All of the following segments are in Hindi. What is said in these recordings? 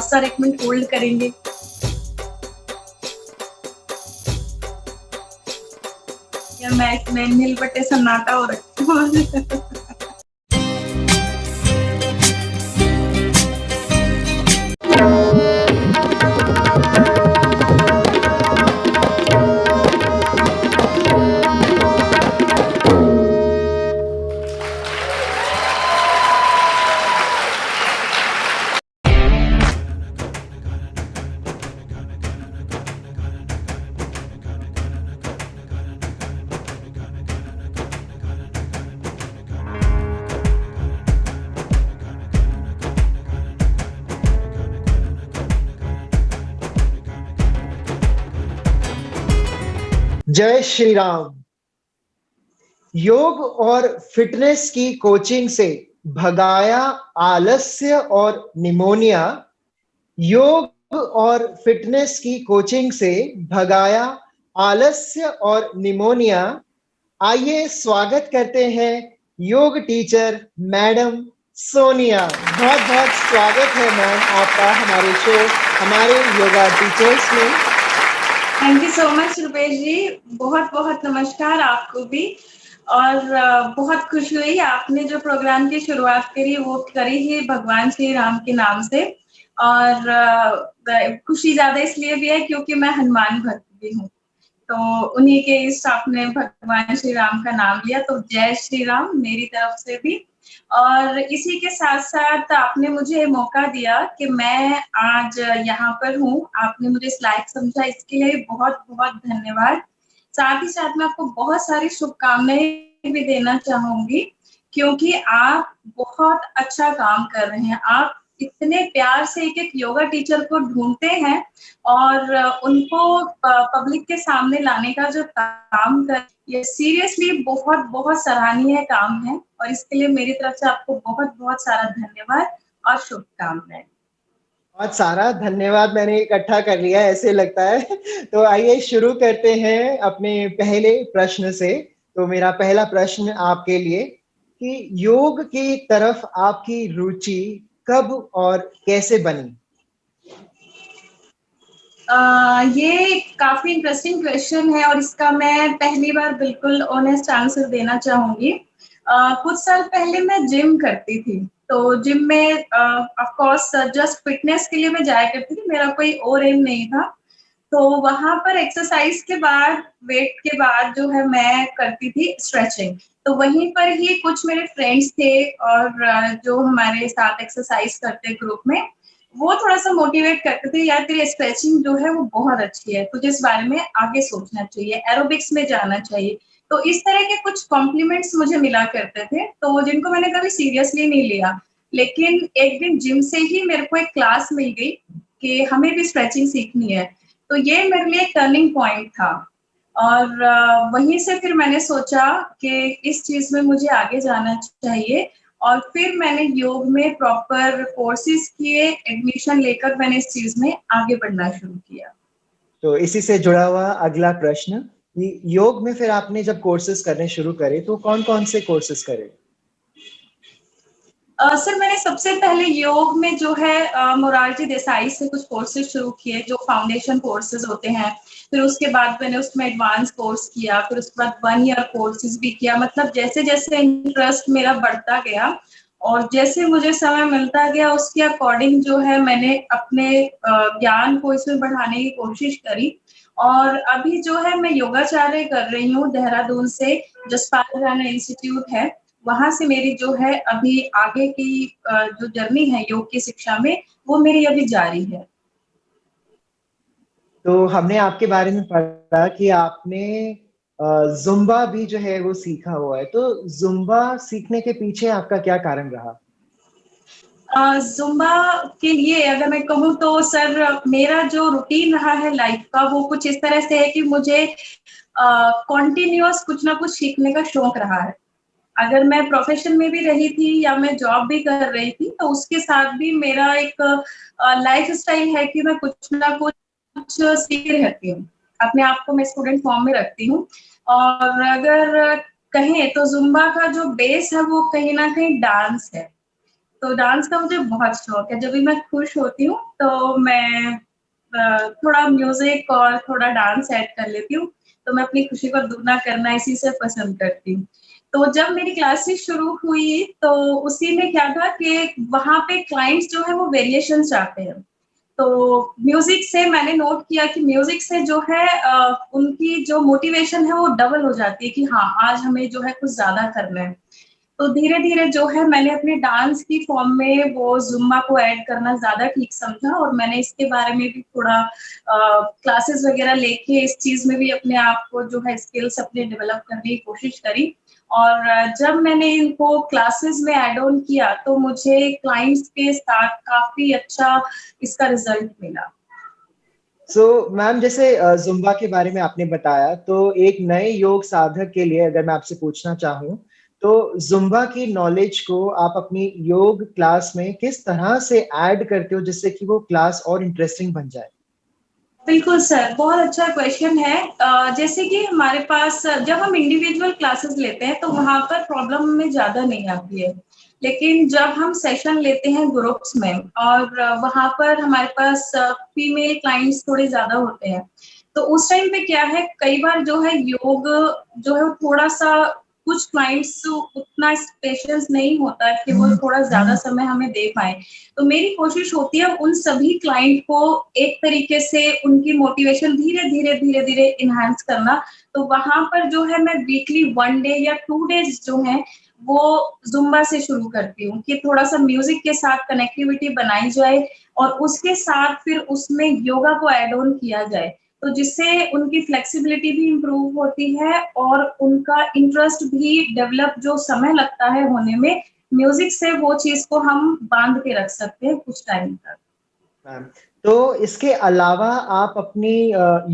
सर एक मिनट होल्ड करेंगे। यार मैं इसमें नील बट्टे सन्नाटा हो रखी हूँ। जय श्री राम। योग और फिटनेस की कोचिंग से भगाया आलस्य और निमोनिया। योग और फिटनेस की कोचिंग से भगाया आलस्य और निमोनिया। आइए स्वागत करते हैं योग टीचर मैडम सोनिया। बहुत बहुत स्वागत है मैम आपका हमारे शो, हमारे योगा टीचर्स में। Thank you so much Rupesh ji, बहुत बहुत नमस्कार आपको भी। और बहुत खुशी हुई आपने जो प्रोग्राम की शुरुआत करी वो करी ही भगवान श्री राम के नाम से। और खुशी ज्यादा इसलिए भी है क्योंकि मैं हनुमान भक्त भी हूँ, तो उन्हीं के इस आपने भगवान श्री राम का नाम लिया, तो जय श्री राम मेरी तरफ से भी। और इसी के साथ साथ आपने मुझे मौका दिया कि मैं आज यहाँ पर हूँ, आपने मुझे इस लायक समझा, इसके लिए बहुत बहुत धन्यवाद। साथ ही साथ मैं आपको बहुत सारी शुभकामनाएं भी देना चाहूंगी क्योंकि आप बहुत अच्छा काम कर रहे हैं। आप इतने प्यार से एक एक योगा टीचर को ढूंढते हैं और उनको पब्लिक के सामने लाने का जो काम कर, ये सीरियसली बहुत बहुत सराहनीय काम है और इसके लिए मेरी तरफ से आपको बहुत बहुत सारा धन्यवाद और शुभकामनाएं। बहुत सारा धन्यवाद मैंने इकट्ठा कर लिया ऐसे लगता है। तो आइए शुरू करते हैं अपने पहले प्रश्न से। तो मेरा पहला प्रश्न आपके लिए कि योग की तरफ आपकी रुचि कब और कैसे बनी? ये काफी इंटरेस्टिंग क्वेश्चन है और इसका मैं पहली बार बिल्कुल ऑनेस्ट आंसर देना चाहूंगी। कुछ साल पहले मैं जिम करती थी, तो जिम में ऑफ कोर्स जस्ट फिटनेस के लिए मैं जाया करती थी, मेरा कोई और एम नहीं था। तो वहां पर एक्सरसाइज के बाद, वेट के बाद जो है मैं करती थी स्ट्रेचिंग। तो वहीं पर ही कुछ मेरे फ्रेंड्स थे और जो हमारे साथ एक्सरसाइज करते ग्रुप में, वो थोड़ा सा मोटिवेट करते थे, यार तेरी स्ट्रेचिंग जो है वो बहुत अच्छी है, तुझे इस बारे में आगे सोचना चाहिए, एरोबिक्स में जाना चाहिए। तो इस तरह के कुछ कॉम्प्लीमेंट्स मुझे मिला करते थे, तो जिनको मैंने कभी सीरियसली नहीं लिया। लेकिन एक दिन जिम से ही मेरे को एक क्लास मिल गई कि हमें भी स्ट्रेचिंग सीखनी है, तो ये मेरे लिए टर्निंग पॉइंट था। और वहीं से फिर मैंने सोचा कि इस चीज में मुझे आगे जाना चाहिए और फिर मैंने योग में प्रॉपर कोर्सेज किए, एडमिशन लेकर मैंने इस चीज में आगे बढ़ना शुरू किया। तो इसी से जुड़ा हुआ अगला प्रश्न कि योग में फिर आपने जब कोर्सेज करने शुरू करे तो कौन कौन से कोर्सेज करे? सर मैंने सबसे पहले योग में जो है मोरारजी देसाई से कुछ कोर्सेज शुरू किए जो फाउंडेशन कोर्सेज होते हैं। फिर उसके बाद मैंने उसमें एडवांस कोर्स किया, फिर उसके बाद 1 ईयर कोर्सेज भी किया। मतलब जैसे जैसे इंटरेस्ट मेरा बढ़ता गया और जैसे मुझे समय मिलता गया उसके अकॉर्डिंग जो है मैंने अपने ज्ञान को इसमें बढ़ाने की कोशिश करी। और अभी जो है मैं योगाचार्य कर रही हूँ देहरादून से, जसपाल राणा इंस्टीट्यूट है, वहां से मेरी जो है अभी आगे की जो जर्नी है योग की शिक्षा में, वो मेरी अभी जारी है। तो हमने आपके बारे में पढ़ा कि आपने जुम्बा भी जो है वो सीखा हुआ है, तो जुम्बा सीखने के पीछे आपका क्या कारण रहा? जुम्बा के लिए अगर मैं कहूँ तो सर मेरा जो रूटीन रहा है लाइफ का वो कुछ इस तरह से है कि मुझे कॉन्टिन्यूअस कुछ ना कुछ सीखने का शौक रहा है। अगर मैं प्रोफेशन में भी रही थी या मैं जॉब भी कर रही थी तो उसके साथ भी मेरा एक लाइफ स्टाइल है कि मैं कुछ ना कुछ सीखती रहती हूँ, अपने आप को मैं स्टूडेंट फॉर्म में रखती हूँ। और अगर कहें तो जुम्बा का जो बेस है वो कहीं ना कहीं डांस है। तो डांस का मुझे बहुत शौक है। जब भी मैं खुश होती हूँ तो मैं थोड़ा म्यूज़िक और थोड़ा डांस ऐड कर लेती हूँ, तो मैं अपनी खुशी को दुगना करना इसी से पसंद करती हूँ। तो जब मेरी क्लासेस शुरू हुई तो उसी में क्या था कि वहाँ पे क्लाइंट्स जो है वो वेरिएशंस चाहते हैं। तो म्यूज़िक से मैंने नोट किया कि म्यूज़िक से जो है उनकी जो मोटिवेशन है वो डबल हो जाती है कि हाँ, आज हमें जो है कुछ ज़्यादा करना है। तो धीरे-धीरे जो है मैंने अपने डांस की फ़ॉर्म में वो ज़ुम्बा को ऐड करना ज़्यादा ठीक समझा और मैंने इसके बारे में भी थोड़ा क्लासेस वग़ैरह लेके इस चीज़ में भी अपने आप को जो है स्किल्स अपने डेवलप करने की कोशिश करी। और जब मैंने इनको क्लासेस में ऐड ऑन किया तो मुझे क्लाइंट्स के साथ काफ़ी अच्छा इसका रिज़ल्ट मिला। मैम जैसे ज़ुम्बा के बारे में आपने बताया, तो एक नए योग साधक के लिए अगर मैं आपसे पूछना चाहूँ, तो ज़ुम्बा की नॉलेज को आप अपनी योग क्लास में किस तरह से ऐड करते हो जिससे कि वो क्लास और इंटरेस्टिंग बन जाए? बिल्कुल सर, बहुत अच्छा क्वेश्चन है। जैसे कि हमारे पास जब हम इंडिविजुअल क्लासेस लेते हैं, तो वहाँ पर प्रॉब्लम हमें ज़्यादा नहीं आती है। लेकिन जब हम सेशन लेते हैं ग्रुप्स में और वहाँ पर हमारे पास फीमेल क्लाइंट्स थोड़े ज़्यादा होते हैं, तो उस टाइम पे क्या है, कई बार जो है योग जो है थोड़ा-सा कुछ क्लाइंट्स उतना पेशेंस नहीं होता है कि वो थोड़ा ज़्यादा समय हमें दे पाएँ। तो मेरी कोशिश होती है उन सभी क्लाइंट को एक तरीके से उनकी मोटिवेशन धीरे-धीरे, धीरे-धीरे एनहांस करना। तो वहाँ पर जो है मैं वीकली 1 डे या 2 डेज़ जो हैं, वो ज़ुम्बा से शुरू करती हूँ कि थोड़ा-सा म्यूज़िक के साथ कनेक्टिविटी बनाई जाए और उसके साथ फिर उसमें योगा को ऐड ऑन किया जाए। तो जिससे उनकी फ्लेक्सिबिलिटी भी इम्प्रूव होती है और उनका इंटरेस्ट भी डेवलप जो समय लगता है होने में, म्यूज़िक से वो चीज़ को हम बाँध के रख सकते हैं कुछ टाइम तक। मैम, तो इसके अलावा आप अपनी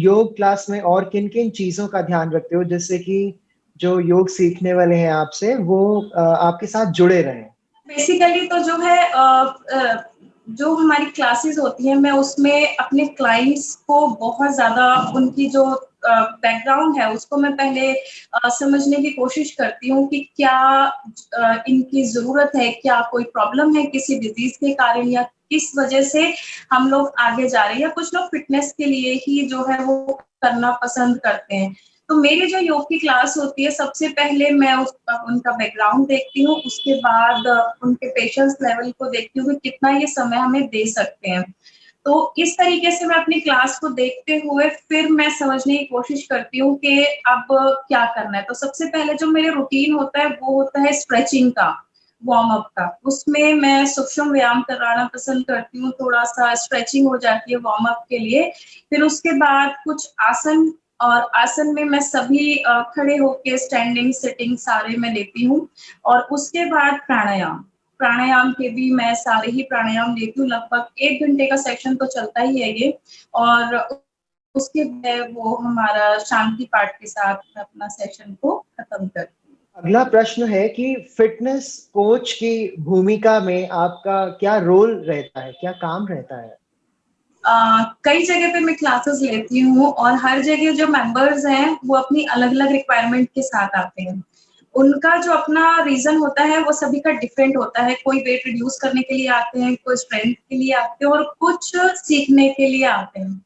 योग क्लास में और किन-किन चीज़ों का ध्यान रखते हो जिससे कि जो योग सीखने वाले हैं आपसे वो आपके साथ जुड़े रहें? बेसिकली तो जो है जो हमारी क्लासेस होती हैं मैं उसमें अपने क्लाइंट्स को बहुत ज़्यादा उनकी जो बैकग्राउंड है उसको मैं पहले समझने की कोशिश करती हूँ कि क्या इनकी ज़रूरत है, क्या कोई प्रॉब्लम है किसी डिज़ीज़ के कारण या किस वजह से हम लोग आगे जा रहे हैं या कुछ लोग फिटनेस के लिए ही जो है वो करना पसंद करते हैं। तो मेरी जो योग की क्लास होती है सबसे पहले मैं उनका बैकग्राउंड देखती हूँ, उसके बाद उनके पेशेंस लेवल को देखती हूँ कि कितना ये समय हमें दे सकते हैं। तो इस तरीके से मैं अपनी क्लास को देखते हुए फिर मैं समझने की कोशिश करती हूँ कि अब क्या करना है। तो सबसे पहले जो मेरे रूटीन होता है वो होता है स्ट्रेचिंग का, वार्म अप का। उसमें मैं सूक्ष्म व्यायाम कराना पसंद करती हूँ, थोड़ा-सा स्ट्रेचिंग हो जाती है वार्म अप के लिए। फिर उसके बाद कुछ आसन और आसन में मैं सभी खड़े होके स्टैंडिंग, सिटिंग सारे मैं लेती हूँ और उसके बाद प्राणायाम। प्राणायाम के भी मैं सारे ही प्राणायाम लेती हूँ, लगभग 1 घंटे का सेशन तो चलता ही है ये और उसके बाद वो हमारा शांति पाठ के साथ अपना सेशन को खत्म करती हूँ। अगला प्रश्न है कि फिटनेस कोच की भूमिका में आपका क्या रोल रहता है? क्या काम रहता है? कई जगह पे मैं क्लासेस लेती हूँ और हर जगह जो मेंबर्स हैं, वो अपनी अलग-अलग रिक्वायरमेंट के साथ आते हैं। उनका जो अपना रीज़न होता है, वो सभी का डिफरेंट होता है। कोई वेट रिड्यूस करने के लिए आते हैं, कोई स्ट्रेंथ के लिए आते हैं और कुछ सीखने के लिए आते हैं।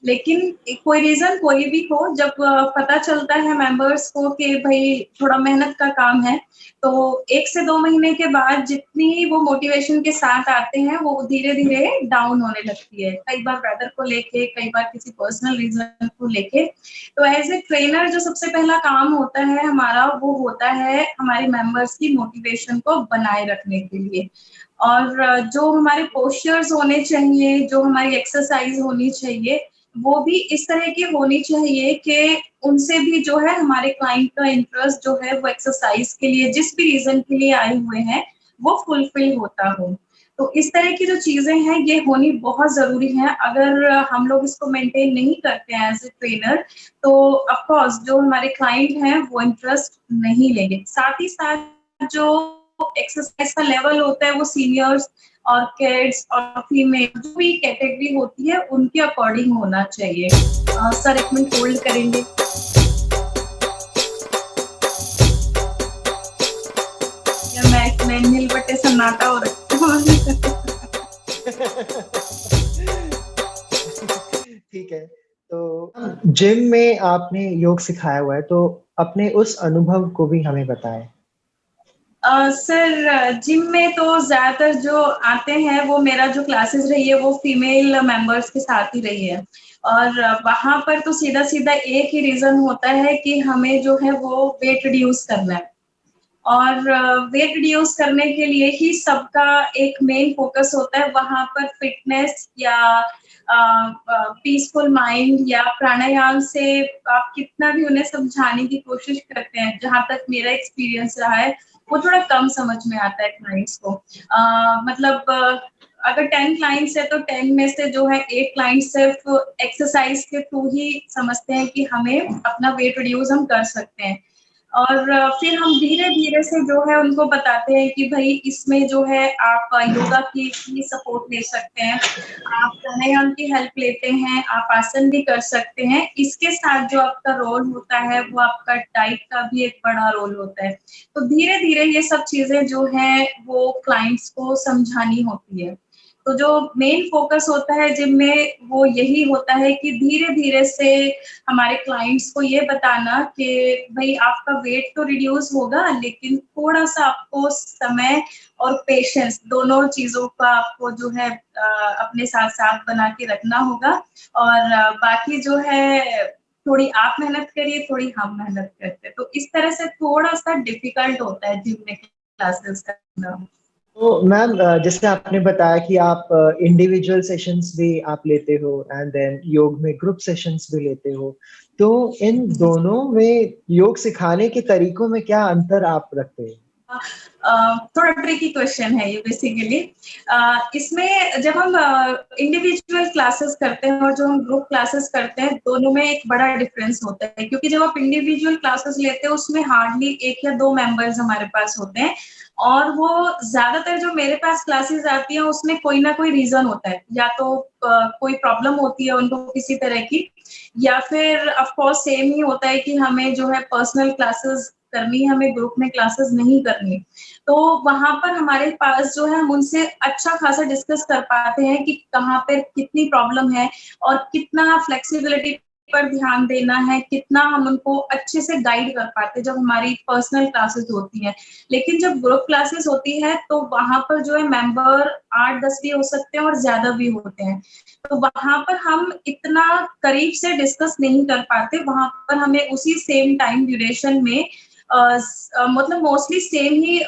लेकिन कोई रीज़न कोई भी हो जब पता चलता है मेंबर्स को कि भई थोड़ा मेहनत का काम है, तो 1 से 2 महीने के बाद जितनी वो मोटिवेशन के साथ आते हैं, वो धीरे-धीरे डाउन होने लगती है। कई बार वेदर को लेके, कई बार किसी पर्सनल रीज़न को लेके। तो एज़ ए ट्रेनर जो सबसे पहला काम होता है हमारा, वो होता है हमारे मेंबर्स की मोटिवेशन को बनाए रखने के लिए। और जो हमारे पोस्चर्स होने चाहिए, जो हमारी एक्सरसाइज़ होनी चाहिए, वो भी इस तरह की होनी चाहिए कि उनसे भी जो है हमारे क्लाइंट का इंटरेस्ट जो है वो एक्सरसाइज के लिए जिस भी रीज़न के लिए आए हुए हैं, वो फुलफिल होता हो। तो इस तरह की जो चीज़ें हैं ये होनी बहुत ज़रूरी है। अगर हम लोग इसको मेंटेन नहीं करते हैं एज़ अ ट्रेनर तो ऑफ कोर्स जो हमारे क्लाइंट हैं वो इंटरेस्ट नहीं लेंगे। साथ ही साथ जो एक्सरसाइज का लेवल होता है वो सीनियर्स और किड्स और फीमेल जो भी कैटेगरी होती है उनके अकॉर्डिंग होना चाहिए। सर 1 मिनट होल्ड करेंगे? या मैं इसमें नील बट्टे सन्नाटा हो रखा हूँ ठीक है, तो जिम में आपने योग सिखाया हुआ है, तो अपने उस अनुभव को भी हमें बताएं। सर जिम में तो ज्यादातर जो आते हैं वो मेरा जो क्लासेस रही है वो फीमेल मेंबर्स के साथ ही रही है, और वहां पर तो सीधा सीधा एक ही रीजन होता है कि हमें जो है वो वेट रिड्यूस करना है, और वेट रिड्यूस करने के लिए ही सबका एक मेन फोकस होता है। वहां पर फिटनेस या पीसफुल माइंड या प्राणायाम से आप कितना भी उन्हें समझाने की कोशिश करते हैं, जहां तक मेरा एक्सपीरियंस रहा है वो थोड़ा कम समझ में आता है क्लाइंट्स को। मतलब अगर 10 क्लाइंट्स है तो 10 में से जो है 8 क्लाइंट सिर्फ एक्सरसाइज के थ्रू ही समझते हैं कि हमें अपना वेट रिड्यूस हम कर सकते हैं, और फिर हम धीरे धीरे से जो है उनको बताते हैं कि भाई इसमें जो है आप योगा की सपोर्ट ले सकते हैं, आप प्राणायाम की हेल्प लेते हैं, आप आसन भी कर सकते हैं। इसके साथ जो आपका रोल होता है वो आपका डाइट का भी एक बड़ा रोल होता है। तो धीरे धीरे ये सब चीजें जो है वो क्लाइंट्स को समझानी होती है। तो जो मेन फोकस होता है जिम में वो यही होता है कि धीरे धीरे से हमारे क्लाइंट्स को ये बताना कि भाई आपका वेट तो रिड्यूस होगा, लेकिन थोड़ा सा आपको समय और पेशेंस दोनों चीजों का आपको जो है अपने साथ साथ बना के रखना होगा, और बाकी जो है थोड़ी आप मेहनत करिए, थोड़ी हम मेहनत करते हैं। तो इस तरह से थोड़ा सा डिफिकल्ट होता है जिम में क्लासेस करना। तो मैम, जैसे आपने बताया कि आप इंडिविजुअल सेशंस भी आप लेते हो एंड देन योग में ग्रुप सेशंस भी लेते हो, तो इन दोनों में योग सिखाने के तरीकों में क्या अंतर आप रखते हैं? थोड़ा ट्रिकी क्वेश्चन है ये बेसिकली। इसमें जब हम इंडिविजुअल क्लासेस करते हैं और जो हम ग्रुप क्लासेस करते हैं दोनों में एक बड़ा डिफरेंस होता है, क्योंकि जब आप इंडिविजुअल क्लासेस लेते हैं उसमें हार्डली 1 या 2 मेंबर्स हमारे पास होते हैं, और वो ज्यादातर जो मेरे पास क्लासेस आती है उसमें कोई ना कोई रीजन होता है, या तो कोई प्रॉब्लम होती है उनको किसी तरह की, या फिर ऑफ कोर्स सेम ही होता है कि हमें जो है पर्सनल क्लासेस करनी है, हमें ग्रुप में क्लासेस नहीं करनी। तो वहां पर हमारे पास जो है हम उनसे अच्छा खासा डिस्कस कर पाते हैं कि कहाँ पे कितनी प्रॉब्लम है और कितना फ्लेक्सिबिलिटी पर ध्यान देना है, कितना हम उनको अच्छे से गाइड कर पाते हैं जब हमारी पर्सनल क्लासेस होती हैं। लेकिन जब ग्रुप क्लासेस होती है तो वहां पर जो है मेंबर 8-10 भी हो सकते हैं और ज्यादा भी होते हैं, तो वहां पर हम इतना करीब से डिस्कस नहीं कर पाते। वहां पर हमें उसी सेम टाइम ड्यूरेशन में मतलब मोस्टली सेम ही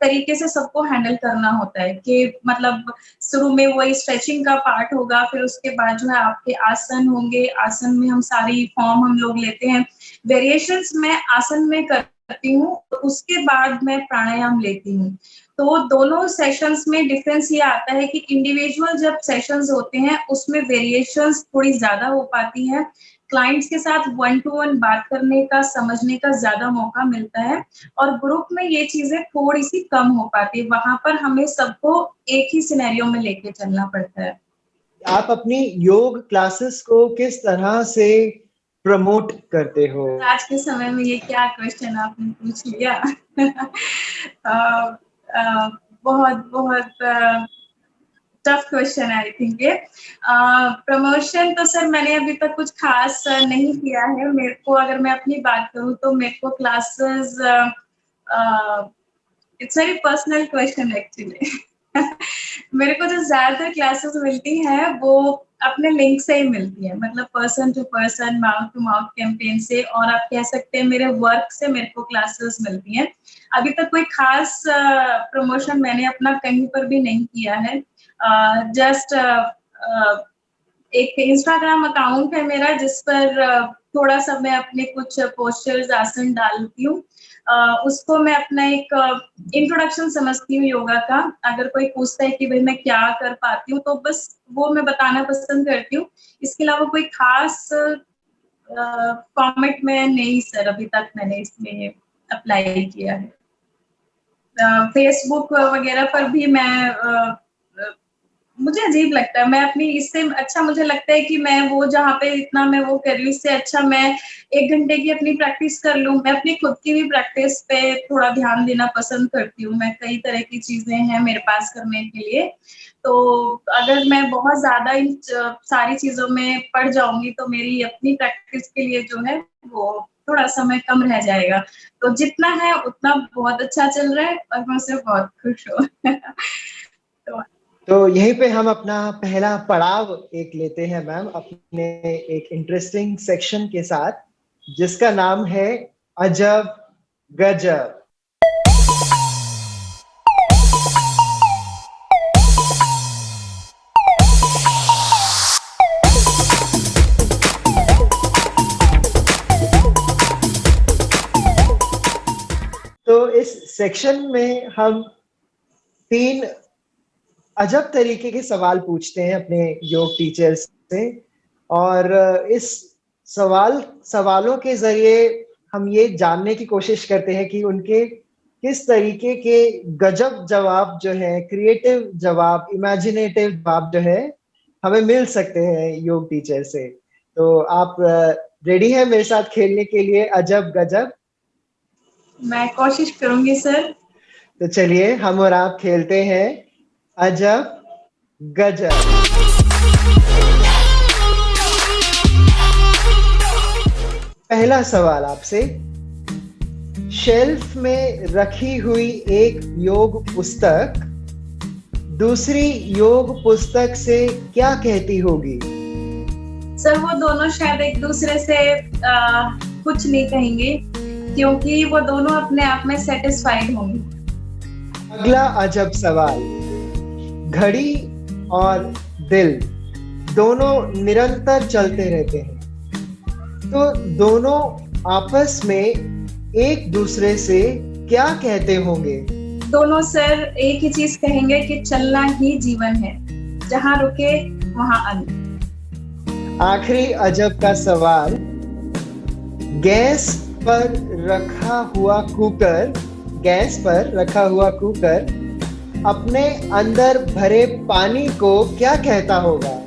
तरीके से सबको हैंडल करना होता है, कि मतलब शुरू में वही स्ट्रेचिंग का पार्ट होगा, फिर उसके बाद जो है आपके आसन होंगे, आसन में हम सारी फॉर्म हम लोग लेते हैं, वेरिएशंस मैं आसन में करती हूँ, तो उसके बाद मैं प्राणायाम लेती हूँ। तो दोनों सेशंस में डिफरेंस ये आता है कि इंडिविजुअल जब सेशंस होते हैं उसमें वेरिएशंस थोड़ी ज्यादा हो पाती है, क्लाइंट्स के साथ 1 to 1 बात करने का, समझने का ज्यादा मौका मिलता है, और ग्रुप में ये चीजें थोड़ी सी कम हो पाती है। वहां पर हमें सबको एक ही सिनेरियो में लेके चलना पड़ता है। आप अपनी योग क्लासेस को किस तरह से प्रमोट करते हो? आज के समय में ये क्या क्वेश्चन आपने पूछ लिया। बहुत बहुत टफ क्वेश्चन है आई थिंक ये। प्रमोशन तो सर मैंने अभी तक कुछ खास नहीं किया है। मेरे को अगर मैं अपनी बात करूँ तो मेरे को classes, it's very personal question actually. मेरे को जो ज्यादातर क्लासेस मिलती हैं वो अपने लिंक से ही मिलती है, मतलब person to person, mouth to mouth campaign से, और आप कह सकते हैं मेरे वर्क से मेरे को क्लासेस मिलती हैं। अभी तक कोई खास प्रमोशन मैंने अपना कहीं पर भी नहीं किया है। जस्ट एक इंस्टाग्राम अकाउंट है मेरा जिस पर थोड़ा सा मैं अपने कुछ पोस्चर्स, आसन डालती हूँ। उसको मैं अपना एक इंट्रोडक्शन समझती हूँ योगा का। अगर कोई पूछता है कि भाई मैं क्या कर पाती हूँ तो बस वो मैं बताना पसंद करती हूँ। इसके अलावा कोई खास फॉर्मेट में नहीं सर अभी तक मैंने इसमें अप्लाई किया है। फेसबुक वगैरह पर भी मैं मुझे अजीब लगता है। मैं अपनी इससे अच्छा मुझे लगता है कि मैं वो जहाँ पे इतना मैं वो कर रही हूँ, इससे अच्छा मैं 1 घंटे की अपनी प्रैक्टिस कर लूँ। मैं अपनी खुद की भी प्रैक्टिस पे थोड़ा ध्यान देना पसंद करती हूँ। मैं कई तरह की चीज़ें हैं मेरे पास करने के लिए। तो अगर मैं बहुत ज़्यादा इन सारी चीज़ों में पड़ जाऊँगी तो मेरी अपनी प्रैक्टिस के लिए जो है वो थोड़ा समय कम रह जाएगा। तो जितना है उतना बहुत अच्छा चल रहा है और मैं उससे बहुत खुश हूँ। तो तो यहीं पे हम अपना पहला पड़ाव एक लेते हैं मैम, अपने एक इंटरेस्टिंग सेक्शन के साथ, जिसका नाम है अजब गजब। तो इस सेक्शन में हम 3 अजब तरीके के सवाल पूछते हैं अपने योग टीचर्स से, और इस सवालों के जरिए हम ये जानने की कोशिश करते हैं कि उनके किस तरीके के गजब जवाब जो है, क्रिएटिव जवाब, इमेजिनेटिव जवाब जो है हमें मिल सकते हैं योग टीचर से। तो आप रेडी हैं मेरे साथ खेलने के लिए अजब गजब? मैं कोशिश करूंगी सर। तो चलिए हम और आप खेलते हैं अजब गजब। पहला सवाल आपसे, शेल्फ में रखी हुई एक योग पुस्तक दूसरी योग पुस्तक से क्या कहती होगी? सर वो दोनों शायद एक दूसरे से कुछ नहीं कहेंगे, क्योंकि वो दोनों अपने आप में सेटिस्फाइड होंगे। अगला अजब सवाल, घड़ी और दिल दोनों निरंतर चलते रहते हैं, तो दोनों आपस में एक दूसरे से क्या कहते होंगे? दोनों सर एक ही चीज कहेंगे कि चलना ही जीवन है, जहां रुके वहां अंत। आखिरी अजब का सवाल, गैस पर रखा हुआ कुकर अपने अंदर भरे पानी को क्या कहता होगा?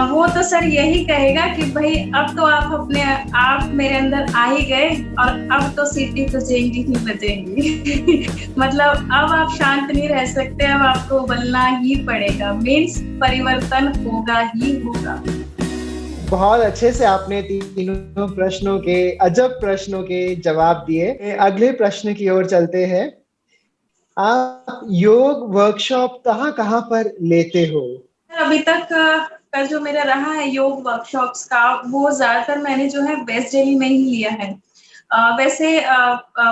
वो तो सर यही कहेगा कि भाई अब तो आप मेरे अंदर आ ही गए और अब तो सीटी तो बजेंगी ही बजेंगी। मतलब अब आप शांत नहीं रह सकते, अब आपको उबलना ही पड़ेगा। मीन्स परिवर्तन होगा ही होगा। बहुत अच्छे से आपने तीनों अजब प्रश्नों के जवाब दिए। अगले प्रश्न की ओर चलते हैं। आप योग वर्कशॉप कहाँ पर लेते हो? अभी तक का जो मेरा रहा है योग वर्कशॉप्स का, वो ज्यादातर मैंने जो है वेस्ट दिल्ली में ही लिया है। वैसे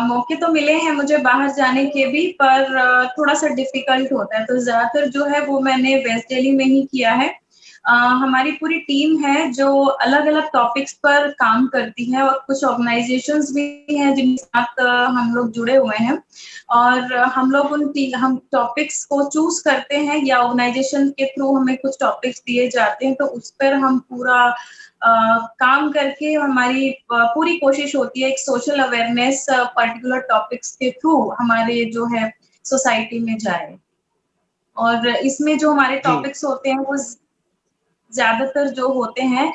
मौके तो मिले हैं मुझे बाहर जाने के भी, पर थोड़ा सा डिफिकल्ट होता है, तो ज्यादातर जो है वो मैंने वेस्ट दिल्ली में ही किया है। हमारी पूरी टीम है जो अलग अलग टॉपिक्स पर काम करती है, और कुछ ऑर्गेनाइजेशंस भी हैं जिनके साथ हम लोग जुड़े हुए हैं, और हम लोग हम टॉपिक्स को चूज करते हैं, या ऑर्गेनाइजेशन के थ्रू हमें कुछ टॉपिक्स दिए जाते हैं, तो उस पर हम पूरा काम करके हमारी पूरी कोशिश होती है एक सोशल अवेयरनेस पर्टिकुलर टॉपिक्स के थ्रू हमारे जो है सोसाइटी में जाए। और इसमें जो हमारे टॉपिक्स होते हैं वो ज्यादातर जो होते हैं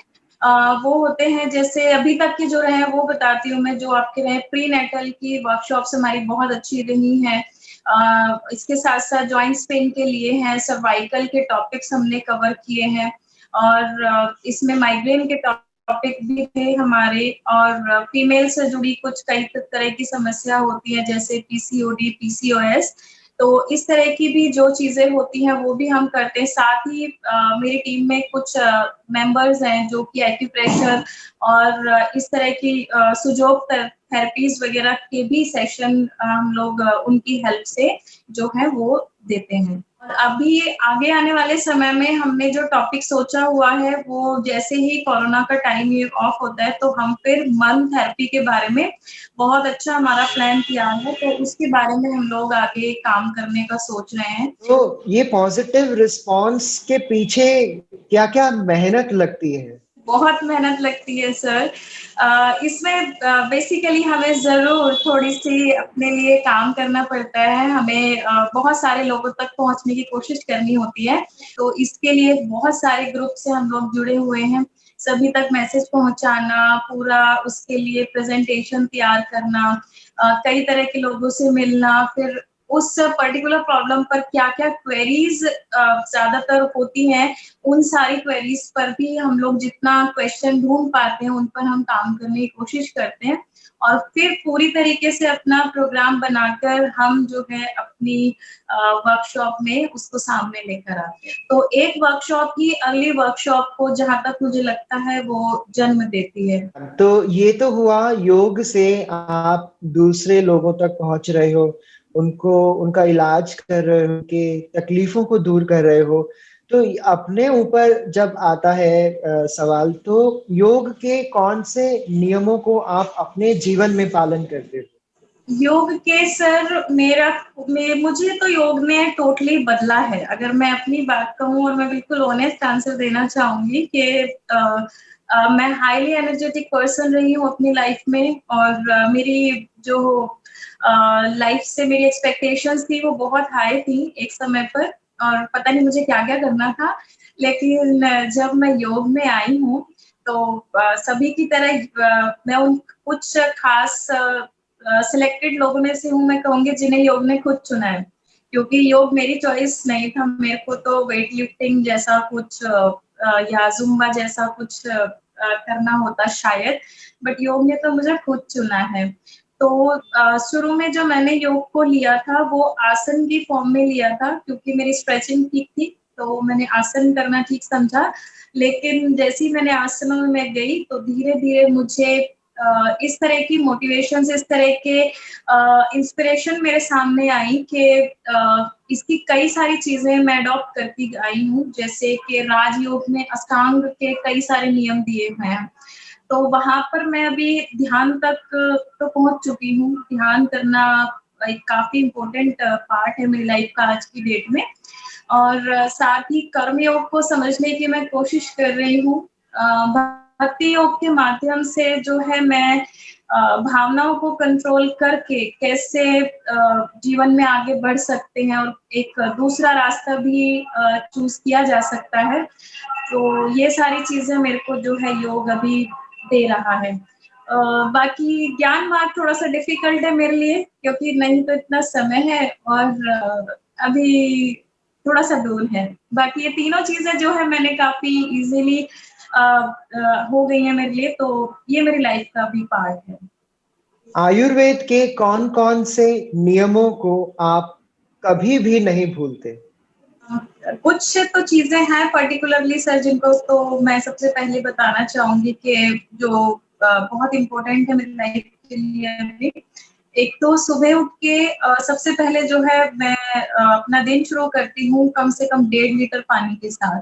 वो होते हैं, जैसे अभी तक के जो रहे हैं वो बताती हूँ मैं। जो आपके रहे प्री नेटल की वर्कशॉप्स हमारी बहुत अच्छी रही हैं। इसके साथ साथ जॉइंट पेन के लिए हैं, सर्वाइकल के टॉपिक्स हमने कवर किए हैं, और इसमें माइग्रेन के टॉपिक भी थे हमारे, और फीमेल से जुड़ी कुछ कई तरह की समस्या होती है, जैसे पीसीओडी, पीसीओएस। तो इस तरह की भी जो चीजें होती हैं वो भी हम करते हैं। साथ ही मेरी टीम में कुछ मेंबर्स हैं जो कि एक्यूप्रेशर और इस तरह की सुजोग थेरेपीज वगैरह के भी सेशन हम लोग उनकी हेल्प से जो है वो देते हैं। और अभी आगे आने वाले समय में हमने जो टॉपिक सोचा हुआ है, वो जैसे ही कोरोना का टाइम ये ऑफ होता है तो हम फिर मन थेरेपी के बारे में बहुत अच्छा हमारा प्लान तैयार है, तो उसके बारे में हम लोग आगे काम करने का सोच रहे हैं। तो ये पॉजिटिव रिस्पांस के पीछे क्या क्या मेहनत लगती है? बहुत मेहनत लगती है सर। इसमें बेसिकली हमें ज़रूर थोड़ी-सी अपने लिए काम करना पड़ता है, हमें बहुत सारे लोगों तक पहुँचने की कोशिश करनी होती है। तो इसके लिए बहुत सारे ग्रुप से हम लोग जुड़े हुए हैं, सभी तक मैसेज पहुँचाना, पूरा उसके लिए प्रेज़ेंटेशन तैयार करना, कई तरह के लोगों से मिलना, फिर उस पर्टिकुलर प्रॉब्लम पर क्या-क्या क्वेरीज़ ज़्यादातर होती हैं, उन सारी क्वेरीज पर भी हम लोग जितना क्वेश्चन ढूँढ पाते हैं, उन पर हम काम करने की कोशिश करते हैं और फिर पूरी तरीके से अपना प्रोग्राम बनाकर हम जो है अपनी वर्कशॉप में उसको सामने लेकर आते हैं। तो एक वर्कशॉप ही अगली वर्कशॉप को जहाँ तक मुझे लगता है वो जन्म देती है। तो ये तो हुआ योग से आप दूसरे लोगों तक पहुँच रहे हो, उनको उनका इलाज कर रहे हो, उनके तकलीफों को दूर कर रहे हो। तो अपने ऊपर जब आता है सवाल, तो योग के कौन से नियमों को आप अपने जीवन में पालन करते हो? योग के सर मुझे तो योग ने टोटली बदला है। अगर मैं अपनी बात कहूँ और मैं बिल्कुल ऑनेस्ट आंसर देना चाहूँगी कि मैं हाइली एनर्जेटिक पर्सन रही हूँ अपनी लाइफ में और मेरी जो लाइफ से मेरी एक्सपेक्टेशंस थी वो बहुत हाई थी एक समय पर और पता नहीं मुझे क्या-क्या करना था। लेकिन जब मैं योग में आई हूँ, तो सभी की तरह मैं उन कुछ खास सिलेक्टेड लोगों में से हूँ मैं कहूँगी जिन्हें योग ने खुद चुना है। क्योंकि योग मेरी चॉइस नहीं था, मेरे को तो वेट लिफ्टिंग जैसा कुछ या ज़ुम्बा जैसा कुछ करना होता शायद, बट योग ने तो मुझे खुद चुना है। तो शुरू में जो मैंने योग को लिया था, वो आसन की फॉर्म में लिया था क्योंकि मेरी स्ट्रेचिंग ठीक थी, तो मैंने आसन करना ठीक समझा। लेकिन जैसे ही मैंने आसनों में गई, तो धीरे-धीरे मुझे इस तरह की मोटिवेशंस, इस तरह के इंस्पिरेशन मेरे सामने आई कि इसकी कई सारी चीज़ें मैं अडॉप्ट करती आई हूँ, जैसे कि राजयोग में अष्टांग के कई सारे नियम दिए हुए हैं। तो वहाँ पर मैं अभी ध्यान तक तो पहुँच चुकी हूँ। ध्यान करना एक काफ़ी इम्पोर्टेंट पार्ट है मेरी लाइफ का आज की डेट में और साथ ही कर्मयोग को समझने की मैं कोशिश कर रही हूँ। भक्ति योग के माध्यम से जो है मैं भावनाओं को कंट्रोल करके कैसे जीवन में आगे बढ़ सकते हैं और एक दूसरा रास्ता भी चूज़ किया जा सकता है। तो ये सारी चीज़ें मेरे को जो है योग अभी दे रहा है। बाकी ज्ञान मार्ग थोड़ा-सा डिफ़िकल्ट है मेरे लिए क्योंकि नहीं तो इतना समय है और अभी थोड़ा-सा दूर है। बाकी ये तीनों चीज़ें जो है मैंने काफ़ी ईज़िली हो गई हैं मेरे लिए, तो ये मेरी लाइफ़ का भी पार्ट है। आयुर्वेद के कौन-कौन से नियमों को आप कभी भी नहीं भूलते? कुछ तो चीज़ें हैं पर्टिकुलरली सर जिनको तो मैं सबसे पहले बताना चाहूँगी कि जो बहुत इम्पोर्टेंट है मेरी लाइफ के लिए अभी। एक तो सुबह उठ के सबसे पहले जो है मैं अपना दिन शुरू करती हूँ कम से कम 1.5 लीटर पानी के साथ।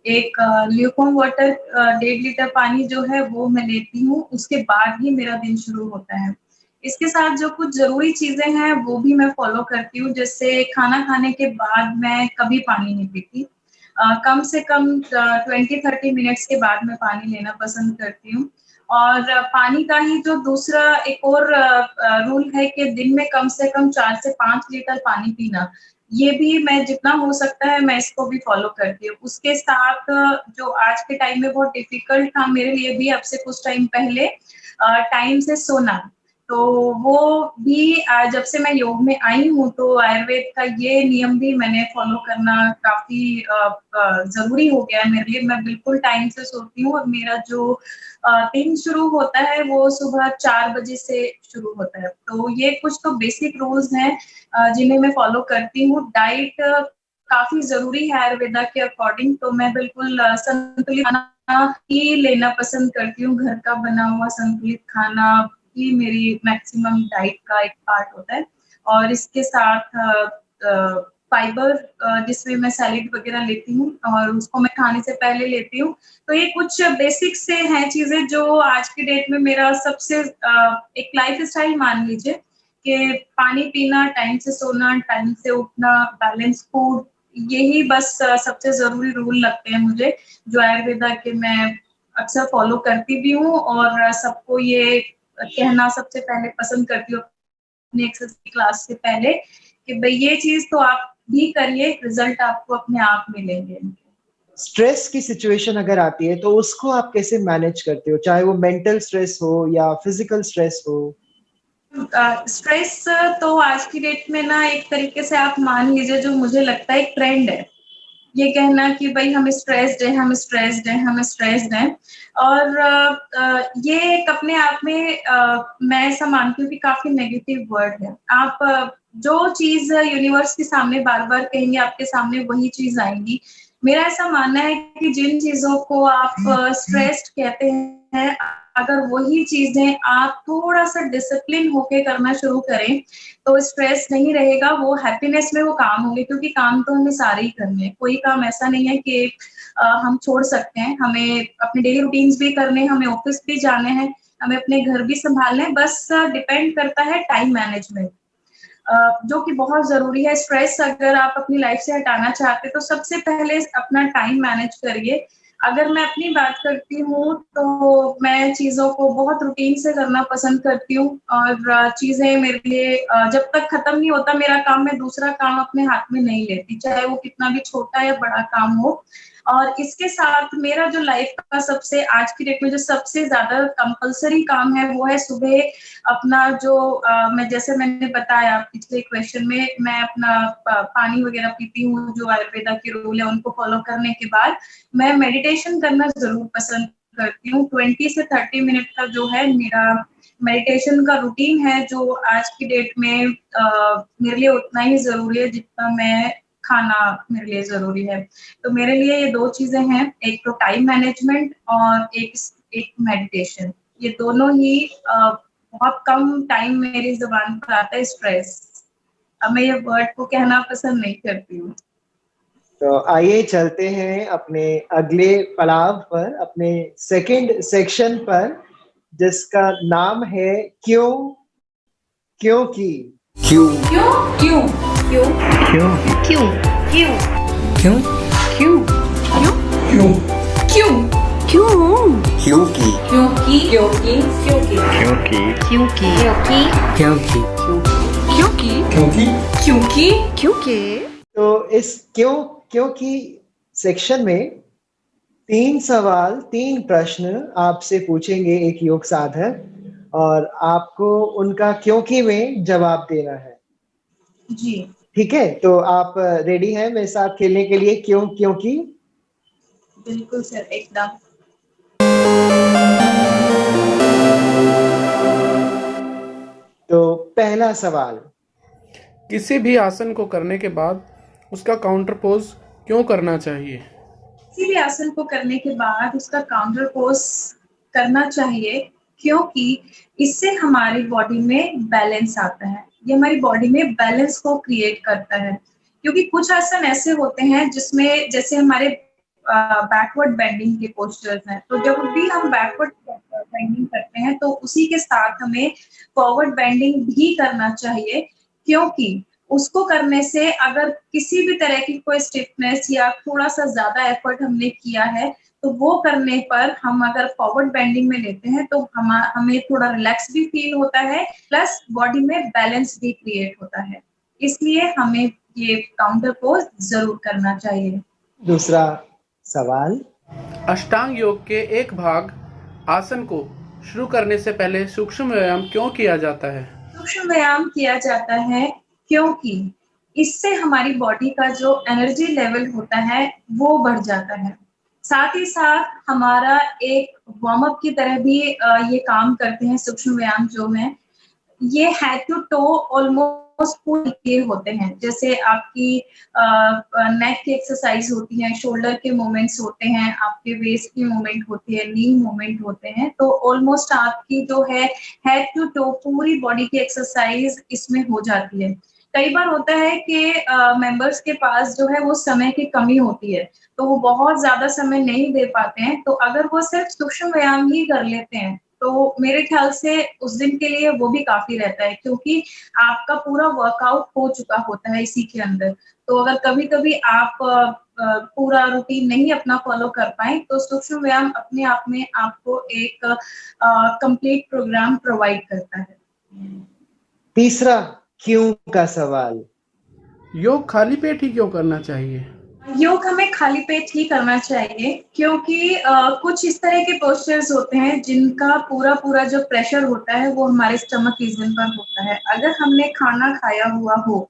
एक ल्यूकवार्म वाटर 1.5 लीटर पानी जो है वो मैं लेती हूँ, उसके बाद ही मेरा दिन शुरू होता है। इसके साथ जो कुछ ज़रूरी चीज़ें हैं वो भी मैं फ़ॉलो करती हूँ, जैसे खाना खाने के बाद मैं कभी पानी नहीं पीती। कम से कम 20-30 मिनट्स के बाद मैं पानी लेना पसंद करती हूँ और पानी का ही जो दूसरा एक और रूल है कि दिन में कम से कम 4 से 5 लीटर पानी पीना। ये भी मैं जितना हो सकता है मैं इसको भी फ़ॉलो करती हूँ। उसके साथ जो आज के टाइम में बहुत डिफ़िकल्ट था मेरे लिए भी अब से कुछ टाइम पहले टाइम से सोना। तो वो भी जब से मैं योग में आई हूँ तो आयुर्वेद का ये नियम भी मैंने फ़ॉलो करना काफ़ी ज़रूरी हो गया है मेरे लिए। मैं बिल्कुल टाइम से सोती हूँ और मेरा जो दिन शुरू होता है वो सुबह 4 बजे से शुरू होता है। तो ये कुछ तो बेसिक रूल्स हैं जिन्हें मैं फ़ॉलो करती हूँ। डाइट काफ़ी ज़रूरी है आयुर्वेदा के अकॉर्डिंग तो मैं बिल्कुल संतुलित खाना ही लेना पसंद करती हूँ। घर का बना हुआ संतुलित खाना ही मेरी मैक्सिमम डाइट का एक पार्ट होता है और इसके साथ फाइबर जिसमें मैं सैलेड वगैरह लेती हूँ और उसको मैं खाने से पहले लेती हूँ। तो ये कुछ बेसिक से हैं चीज़ें जो आज की डेट में मेरा सबसे एक लाइफ़स्टाइल मान लीजिए कि पानी पीना, टाइम से सोना, टाइम से उठना, बैलेंस फूड यही बस सबसे ज़रूरी रूल लगते हैं मुझे, जो आयुर्वेदा के मैं अक्सर फॉलो करती भी हूँ और सबको ये कहना सबसे पहले पसंद करती हूँ अपनी एक्सरसाइज क्लास से पहले कि भाई ये चीज तो आप भी करिए, रिजल्ट आपको अपने आप मिलेंगे। स्ट्रेस की सिचुएशन अगर आती है तो उसको आप कैसे मैनेज करते हो, चाहे वो मेंटल स्ट्रेस हो या फिजिकल स्ट्रेस हो? स्ट्रेस तो आज की डेट में ना एक तरीके से आप मान लीजिए, जो मुझे लगता है एक ट्रेंड है, ये कहना कि भाई हम स्ट्रेस्ड हैं, हम स्ट्रेस्ड हैं, हम स्ट्रेस्ड हैं। और ये एक अपने आप में मैं ऐसा मानती हूँ कि काफी नेगेटिव वर्ड है। आप जो चीज यूनिवर्स के सामने बार बार कहेंगे, आपके सामने वही चीज आएंगी। मेरा ऐसा मानना है कि जिन चीजों को आप स्ट्रेस्ड कहते हैं, अगर वही चीजें आप थोड़ा सा डिसिप्लिन होके करना शुरू करें तो स्ट्रेस नहीं रहेगा, वो हैप्पीनेस में वो काम होंगे, क्योंकि काम तो हमें सारे ही करने हैं। कोई काम ऐसा नहीं है कि हम छोड़ सकते हैं। हमें अपने डेली रूटीन्स भी करने हैं, हमें ऑफिस भी जाने हैं, हमें अपने घर भी संभालने हैं, बस डिपेंड करता है टाइम मैनेजमेंट, जो कि बहुत जरूरी है। स्ट्रेस अगर आप अपनी लाइफ से हटाना चाहते हैं तो सबसे पहले अपना टाइम मैनेज करिए। अगर मैं अपनी बात करती हूँ तो मैं चीज़ों को बहुत रूटीन से करना पसंद करती हूँ और चीज़ें मेरे लिए जब तक खत्म नहीं होता मेरा काम, मैं दूसरा काम अपने हाथ में नहीं लेती, चाहे वो कितना भी छोटा या बड़ा काम हो। और इसके साथ मेरा जो लाइफ का सबसे आज की डेट में जो सबसे ज्यादा कंपल्सरी काम है वो है सुबह अपना जो मैं जैसे मैंने बताया पिछले क्वेश्चन में, मैं अपना पानी वगैरह पीती हूँ, जो आयुर्वेदा के रूल है उनको फॉलो करने के बाद मैं मेडिटेशन करना जरूर पसंद करती हूँ। 20 से 30 मिनट का जो है मेरा मेडिटेशन का रूटीन है, जो आज की डेट में मेरे लिए उतना ही जरूरी है जितना मैं खाना मेरे लिए जरूरी है। तो मेरे लिए ये दो चीजें हैं, एक तो टाइम मैनेजमेंट और एक मेडिटेशन। ये दोनों ही बहुत कम टाइम मेरी जुबान पर आता है, स्ट्रेस। अब मैं ये वर्ड को कहना पसंद नहीं करती हूँ। तो आइए चलते हैं अपने अगले पड़ाव पर, अपने सेकंड सेक्शन पर, जिसका नाम है क्यों, क्योंकि। क्यों क्यों क्यों क्यों क्यों क्यों क्यों क्यों क्यों क्यों क्यों क्यों क्योंकि क्योंकि क्योंकि क्योंकि क्योंकि क्योंकि क्योंकि क्योंकि क्योंकि क्योंकि। तो इस क्यों क्योंकि सेक्शन में 3 सवाल, 3 प्रश्न आपसे पूछेंगे एक योग साधक, और आपको उनका क्योंकि में जवाब देना है। जी ठीक है, तो आप रेडी हैं मेरे साथ खेलने के लिए क्यों क्योंकि? बिल्कुल सर, एकदम। तो पहला सवाल, किसी भी आसन को करने के बाद उसका काउंटर पोज क्यों करना चाहिए? किसी भी आसन को करने के बाद उसका काउंटर पोज करना चाहिए क्योंकि इससे हमारी बॉडी में बैलेंस आता है, ये हमारी बॉडी में बैलेंस को क्रिएट करता है। क्योंकि कुछ आसन ऐसे होते हैं जिसमें जैसे हमारे बैकवर्ड बेंडिंग के पोस्चर्स हैं, तो जब भी हम बैकवर्ड बेंडिंग करते हैं तो उसी के साथ हमें फॉरवर्ड बेंडिंग भी करना चाहिए, क्योंकि उसको करने से अगर किसी भी तरह की कोई स्टिफनेस या थोड़ा सा ज्यादा एफर्ट हमने किया है तो वो करने पर हम अगर फॉरवर्ड बेंडिंग में लेते हैं तो हमें थोड़ा रिलैक्स भी फील होता है, प्लस बॉडी में बैलेंस भी क्रिएट होता है। इसलिए हमें ये काउंटर पोज जरूर करना चाहिए। दूसरा सवाल, अष्टांग योग के एक भाग आसन को शुरू करने से पहले सूक्ष्म व्यायाम क्यों किया जाता है? सूक्ष्म व्यायाम किया जाता है क्योंकि इससे हमारी बॉडी का जो एनर्जी लेवल होता है वो बढ़ जाता है, साथ ही साथ हमारा एक वार्म अप की तरह भी ये काम करते हैं। सूक्ष्म व्यायाम जो है ये हेड टू टो ऑलमोस्ट पूरे होते हैं, जैसे आपकी नेक की एक्सरसाइज होती है, शोल्डर के मूवमेंट्स होते हैं, आपके वेस्ट की मूवमेंट होती है, नी मूवमेंट होते हैं, तो ऑलमोस्ट आपकी जो है हेड टू टो पूरी बॉडी की एक्सरसाइज इसमें हो जाती है। कई बार होता है कि मेंबर्स के पास जो है वो समय की कमी होती है, तो वो बहुत ज्यादा समय नहीं दे पाते हैं, तो अगर वो सिर्फ सूक्ष्म व्यायाम ही कर लेते हैं तो मेरे ख्याल से उस दिन के लिए वो भी काफी रहता है, क्योंकि आपका पूरा वर्कआउट हो चुका होता है इसी के अंदर। तो अगर कभी कभी आप पूरा रूटीन नहीं अपना फॉलो कर पाए तो सूक्ष्म व्यायाम अपने आप में आपको एक कंप्लीट प्रोग्राम प्रोवाइड करता है। तीसरा क्यों का सवाल। योग खाली पेट ही क्यों करना चाहिए? योग हमें खाली पेट ही करना चाहिए क्योंकि कुछ इस तरह के पोस्चर्स होते हैं जिनका पूरा पूरा जो प्रेशर होता है वो हमारे स्टमक रीजन पर होता है। अगर हमने खाना खाया हुआ हो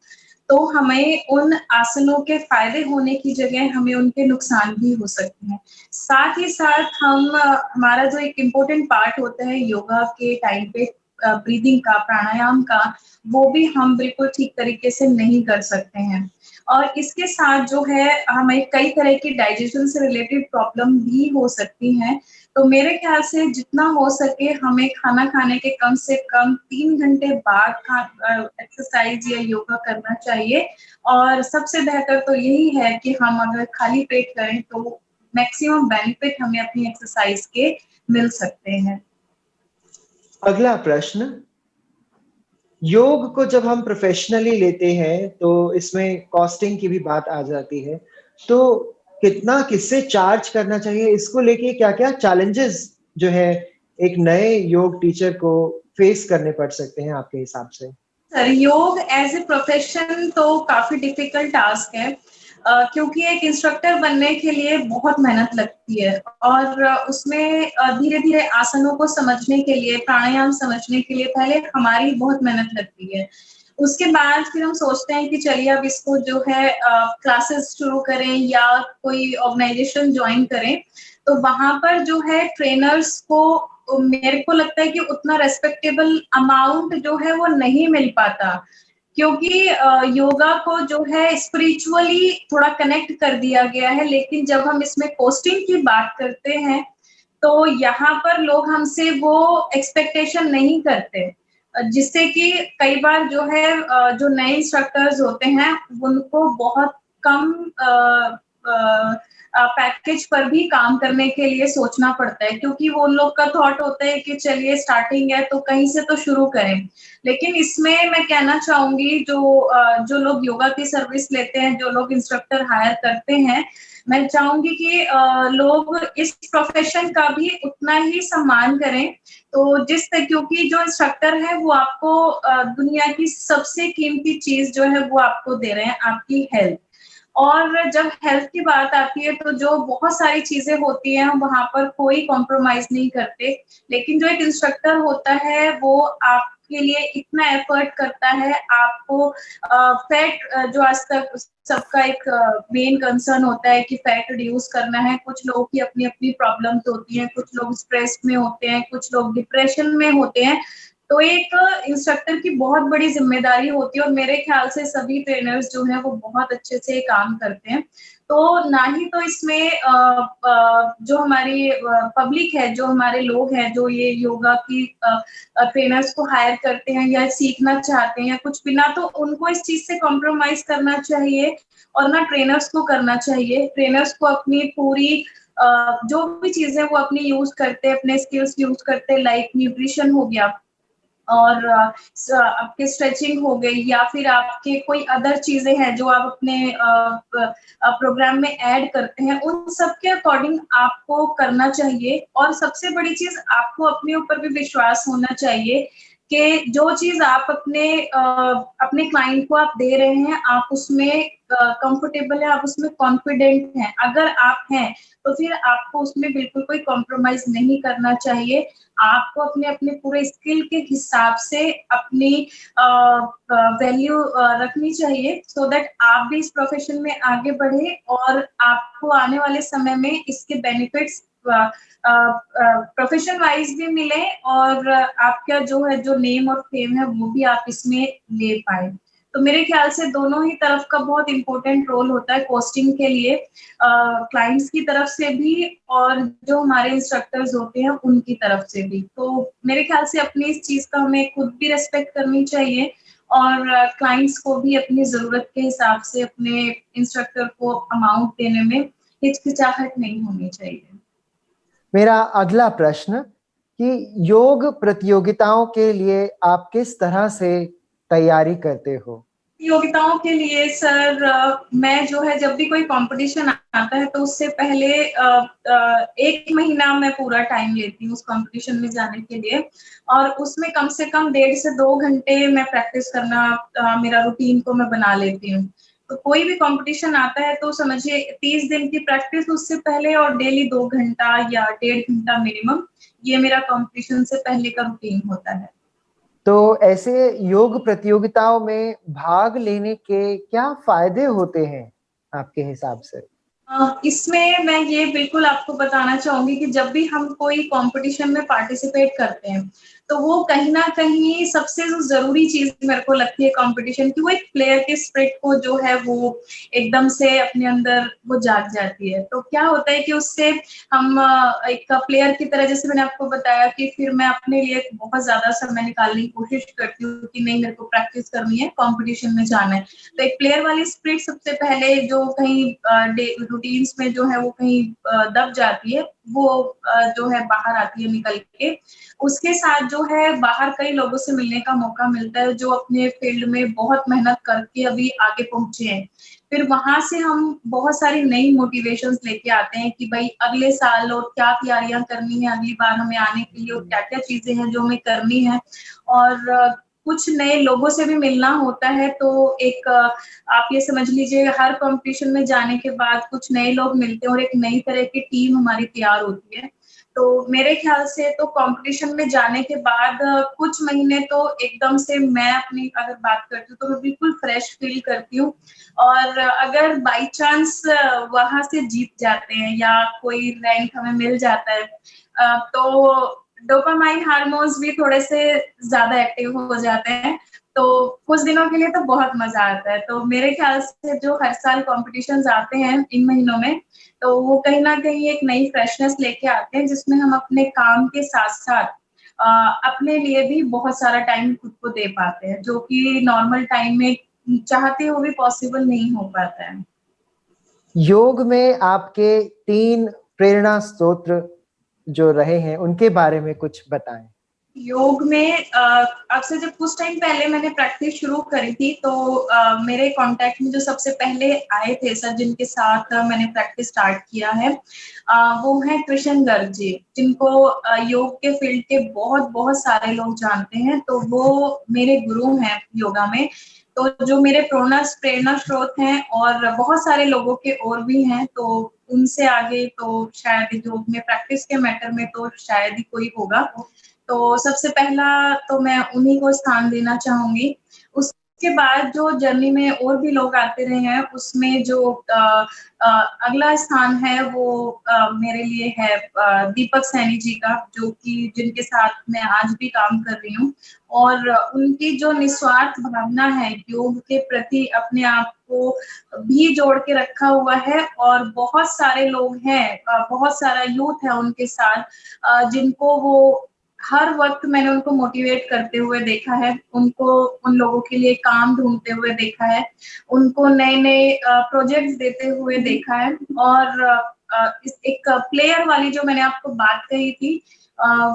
तो हमें उन आसनों के फायदे होने की जगह हमें उनके नुकसान भी हो सकते हैं। साथ ही साथ हमारा जो एक इम्पोर्टेंट पार्ट होता है योगा के टाइम पे ब्रीदिंग का, प्राणायाम का, वो भी हम बिल्कुल ठीक तरीके से नहीं कर सकते हैं। और इसके साथ जो है हमें कई तरह की डाइजेशन से रिलेटेड प्रॉब्लम भी हो सकती हैं। तो मेरे ख्याल से जितना हो सके हमें खाना खाने के कम से कम 3 घंटे बाद एक्सरसाइज या योगा करना चाहिए। और सबसे बेहतर तो यही है कि हम अगर खाली पेट करें तो मैक्सिमम बेनिफिट हमें अपनी एक्सरसाइज के मिल सकते हैं। अगला प्रश्न, योग को जब हम प्रोफेशनली लेते हैं तो इसमें कॉस्टिंग की भी बात आ जाती है, तो कितना किससे चार्ज करना चाहिए, इसको लेके क्या क्या चैलेंजेस जो है एक नए योग टीचर को फेस करने पड़ सकते हैं आपके हिसाब से? सर, योग एज ए प्रोफेशन तो काफी डिफिकल्ट टास्क है क्योंकि एक इंस्ट्रक्टर बनने के लिए बहुत मेहनत लगती है और उसमें धीरे धीरे आसनों को समझने के लिए, प्राणायाम समझने के लिए पहले हमारी बहुत मेहनत लगती है। उसके बाद फिर हम सोचते हैं कि चलिए अब इसको जो है क्लासेस शुरू करें या कोई ऑर्गेनाइजेशन ज्वाइन करें। तो वहां पर जो है ट्रेनर्स को मेरे को लगता है कि उतना रेस्पेक्टेबल अमाउंट जो है वो नहीं मिल पाता क्योंकि योगा को जो है स्पिरिचुअली थोड़ा कनेक्ट कर दिया गया है। लेकिन जब हम इसमें कॉस्टिंग की बात करते हैं तो यहाँ पर लोग हमसे वो एक्सपेक्टेशन नहीं करते जिससे कि कई बार जो है जो नए इंस्ट्रक्टर्स होते हैं उनको बहुत कम पैकेज पर भी काम करने के लिए सोचना पड़ता है क्योंकि वो उन लोग का थॉट होता है कि चलिए स्टार्टिंग है तो कहीं से तो शुरू करें। लेकिन इसमें मैं कहना चाहूंगी जो लोग योगा की सर्विस लेते हैं, जो लोग इंस्ट्रक्टर हायर करते हैं, मैं चाहूंगी कि लोग इस प्रोफेशन का भी उतना ही सम्मान करें। तो क्योंकि जो इंस्ट्रक्टर है वो आपको दुनिया की सबसे कीमती चीज जो है वो आपको दे रहे हैं, आपकी हेल्थ। और जब हेल्थ की बात आती है तो जो बहुत सारी चीजें होती हैं वहां पर कोई कॉम्प्रोमाइज नहीं करते। लेकिन जो एक इंस्ट्रक्टर होता है वो आपके लिए इतना एफर्ट करता है, आपको फैट जो आज तक सबका एक मेन कंसर्न होता है कि फैट रिड्यूस करना है। कुछ लोगों की अपनी अपनी प्रॉब्लम्स होती हैं, कुछ लोग स्ट्रेस में होते हैं, कुछ लोग डिप्रेशन में होते हैं। तो एक इंस्ट्रक्टर की बहुत बड़ी जिम्मेदारी होती है और मेरे ख्याल से सभी ट्रेनर्स जो हैं वो बहुत अच्छे से काम करते हैं। तो ना ही तो इसमें जो हमारी पब्लिक है, जो हमारे लोग हैं जो ये योगा की ट्रेनर्स को हायर करते हैं या सीखना चाहते हैं या कुछ भी, ना तो उनको इस चीज से कॉम्प्रोमाइज करना चाहिए और ना ट्रेनर्स को करना चाहिए। ट्रेनर्स को अपनी पूरी जो भी चीजें वो अपनी यूज करते हैं, अपने स्किल्स यूज करते हैं, लाइक न्यूट्रिशन हो गया और आपके स्ट्रेचिंग हो गई या फिर आपके कोई अदर चीजें हैं जो आप अपने प्रोग्राम में ऐड करते हैं, उन सब के अकॉर्डिंग आपको करना चाहिए। और सबसे बड़ी चीज, आपको अपने ऊपर भी विश्वास होना चाहिए कि जो चीज आप अपने क्लाइंट को आप दे रहे हैं आप उसमें कंफर्टेबल है, आप उसमें कॉन्फिडेंट हैं। अगर आप हैं तो फिर आपको उसमें बिल्कुल कोई कॉम्प्रोमाइज नहीं करना चाहिए। आपको अपने अपने पूरे स्किल के हिसाब से अपनी वैल्यू रखनी चाहिए सो दैट आप भी इस प्रोफेशन में आगे बढ़े और आपको आने वाले समय में इसके बेनिफिट्स प्रोफेशन वाइज भी मिले और आपका जो है जो नेम और फेम है वो भी आप इसमें ले पाए। तो मेरे ख्याल से दोनों ही तरफ का बहुत इंपॉर्टेंट रोल होता है कॉस्टिंग के लिए, क्लाइंट्स की तरफ से भी और जो हमारे इंस्ट्रक्टर्स होते हैं उनकी तरफ से भी। तो मेरे ख्याल से अपनी इस चीज का हमें खुद भी रेस्पेक्ट करनी चाहिए और क्लाइंट्स को भी अपनी जरूरत के हिसाब से अपने इंस्ट्रक्टर को अमाउंट देने में हिचकिचाहट नहीं होनी चाहिए। मेरा अगला प्रश्न कि योग प्रतियोगिताओं के लिए आप किस तरह से तैयारी करते हो? प्रतियोगिताओं के लिए सर मैं जो है जब भी कोई कंपटीशन आता है तो उससे पहले 1 महीना मैं पूरा टाइम लेती हूँ उस कंपटीशन में जाने के लिए और उसमें कम से कम 1.5 से 2 घंटे मैं प्रैक्टिस करना मेरा रूटीन को मैं बना लेती हूँ। तो कोई भी कंपटीशन आता है तो समझिए 30 दिन की प्रैक्टिस उससे पहले और डेली 2 घंटा या 1.5 घंटा मिनिमम ये मेरा कंपटीशन से पहले का रूटीन होता है। तो ऐसे योग प्रतियोगिताओं में भाग लेने के क्या फायदे होते हैं आपके हिसाब से? इसमें मैं ये बिल्कुल आपको बताना चाहूँगी कि जब भी हम कोई कॉम्पिटिशन में पार्टिसिपेट करते हैं, तो वो कहीं न कहीं सबसे जो ज़रूरी चीज़ मेरे को लगती है कॉम्पिटिशन की, वो एक प्लेयर के स्पिरिट को जो है वो एकदम से अपने अंदर वो जाग जाती है। तो क्या होता है कि उससे हम एक प्लेयर की तरह जैसे मैंने आपको बताया कि फिर मैं अपने लिए बहुत ज़्यादा समय निकालने की कोशिश करती हूँ कि नहीं मेरे को प्रैक्टिस करनी है, कॉम्पिटिशन में जाना है। तो एक प्लेयर वाली स्पिरिट सबसे पहले जो कहीं रूटीन्स में जो है वो कहीं दब जाती है, वो जो है बाहर आती है निकल के। उसके साथ जो है बाहर कई लोगों से मिलने का मौका मिलता है जो अपने फील्ड में बहुत मेहनत करके अभी आगे पहुँचे हैं। फिर वहाँ से हम बहुत सारी नई मोटिवेशंस लेके आते हैं कि भाई अगले साल और क्या तैयारियाँ करनी है अगली बार हमें आने के लिए और क्या-क्या चीज़ें हैं जो हमें करनी है और कुछ नए लोगों से भी मिलना होता है तो एक आप ये समझ लीजिए हर कॉम्पिटिशन में जाने के बाद कुछ नए लोग मिलते हैं और एक नई तरह की टीम हमारी तैयार होती है। तो मेरे ख्याल से तो कॉम्पिटिशन में जाने के बाद कुछ महीने तो एकदम से मैं अपनी अगर बात करती हूँ तो मैं बिल्कुल फ्रेश फील करती हूँ और अगर बाय चांस वहाँ से जीत जाते हैं या कोई रैंक हमें मिल जाता है तो डोपामाइन हार्मोन्स भी थोड़े से ज़्यादा एक्टिव हो जाते हैं, तो कुछ दिनों के लिए तो बहुत मज़ा आता है। तो मेरे ख्याल से जो हर साल कॉम्पिटिशन्स आते हैं इन महीनों में, तो वो कहीं न कहीं एक नई फ्रेशनेस लेके आते हैं जिसमें हम अपने काम के साथ-साथ अपने लिए भी बहुत सारा टाइम खुद को दे पाते हैं, जो कि नॉर्मल टाइम में चाहते हुए भी पॉसिबल नहीं हो पाता है। योग में आपके 3 प्रेरणा स्रोत जो रहे हैं, उनके बारे में कुछ बताएँ? योग में अब से जब कुछ टाइम पहले मैंने प्रैक्टिस शुरू करी थी तो मेरे कॉन्टैक्ट में जो सबसे पहले आए थे सर जिनके साथ मैंने प्रैक्टिस स्टार्ट किया है वो हैं कृष्ण गर्ग जी जिनको योग के फील्ड के बहुत सारे लोग जानते हैं तो वो मेरे गुरु हैं योगा में तो जो मेरे प्रेरणा स्रोत हैं और बहुत सारे लोगों के और भी हैं तो उनसे आगे तो शायद योग में प्रैक्टिस के मैटर में तो शायद ही कोई होगा तो सबसे पहला तो मैं उन्हीं को स्थान देना चाहूँगी। उसके बाद जो जर्नी में और भी लोग आते रहे हैं, उसमें जो अगला स्थान है वो मेरे लिए है दीपक सैनी जी का, जो कि जिनके साथ मैं आज भी काम कर रही हूँ और उनकी जो निस्वार्थ भावना है योग के प्रति अपने आप को भी जोड़ के रखा हुआ है और बहुत सारे लोग हैं बहुत सारा यूथ है उनके साथ जिनको वो हर वक़्त मैंने उनको मोटिवेट करते हुए देखा है, उनको उन लोगों के लिए काम ढूँढते हुए देखा है, उनको नए-नए प्रोजेक्ट्स देते हुए देखा है और इस एक प्लेयर वाली जो मैंने आपको बात कही थी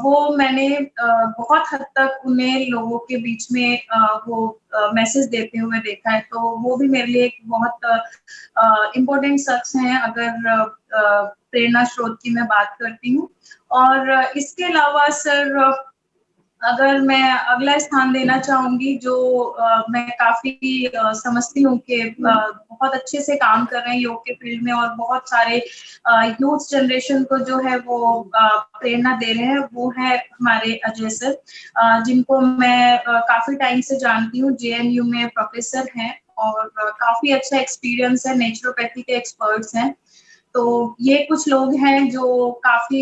वो मैंने बहुत हद तक उन्हें लोगों के बीच में वो मैसेज देते हुए देखा है, तो वो भी मेरे लिए एक बहुत इम्पोर्टेंट शख्स हैं अगर प्रेरणा स्रोत की मैं बात करती हूँ। और इसके अलावा सर अगर मैं अगला स्थान देना चाहूँगी जो मैं काफ़ी समझती हूँ कि बहुत अच्छे से काम कर रहे हैं योग के फील्ड में और बहुत सारे यूथ जनरेशन को जो है वो प्रेरणा दे रहे हैं, वो है हमारे अजय सर जिनको मैं काफ़ी टाइम से जानती हूँ, जेएनयू में प्रोफेसर हैं और काफ़ी अच्छा एक्सपीरियंस है, नेचुरोपैथी के एक्सपर्ट्स हैं। तो ये कुछ लोग हैं जो काफ़ी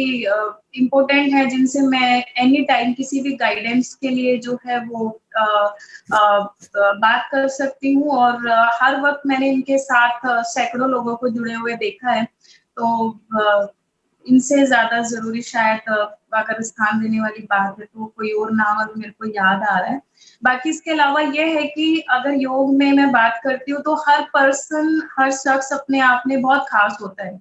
इम्पोर्टेंट हैं जिनसे मैं एनी टाइम किसी भी गाइडेंस के लिए जो है वो बात कर सकती हूँ और हर वक़्त मैंने इनके साथ सैकड़ों लोगों को जुड़े हुए देखा है। तो इनसे ज़्यादा ज़रूरी शायद अगर स्थान देने वाली बात है तो कोई और नाम अभी मेरे को याद आ रहा है। बाकी इसके अलावा ये है कि अगर योग में मैं बात करती हूँ तो हर शख्स अपने आप में बहुत ख़ास होता है।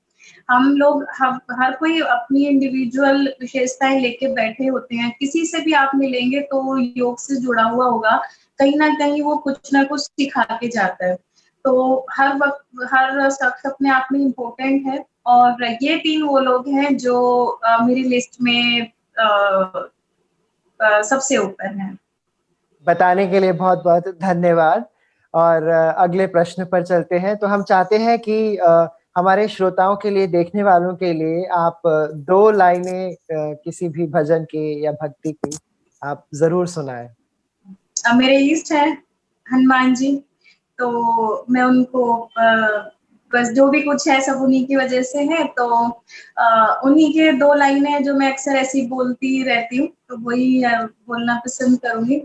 हम हर कोई अपनी इंडिविजुअल विशेषताएँ लेके बैठे होते हैं, किसी से भी आप मिलेंगे तो योग से जुड़ा हुआ होगा, कहीं ना कहीं वो कुछ ना कुछ सिखा के जाता है। तो हर वक्त हर शख्स अपने आप में इम्पोर्टेंट है, और ये 3 वो लोग हैं जो मेरी लिस्ट में सबसे ऊपर हैं। बताने के लिए बहुत बहुत धन्यवाद। और अगले प्रश्न पर चलते हैं। तो हम चाहते हैं कि हमारे श्रोताओं के लिए, देखने वालों के लिए आप 2 लाइनें किसी भी भजन की या भक्ति की आप जरूर सुनाएं। मेरे इष्ट है हनुमान जी, तो मैं उनको बस जो भी कुछ है सब उन्हीं की वजह से है, तो उन्हीं के 2 लाइनें जो मैं अक्सर ऐसी बोलती रहती हूँ, तो वही बोलना पसंद करूंगी।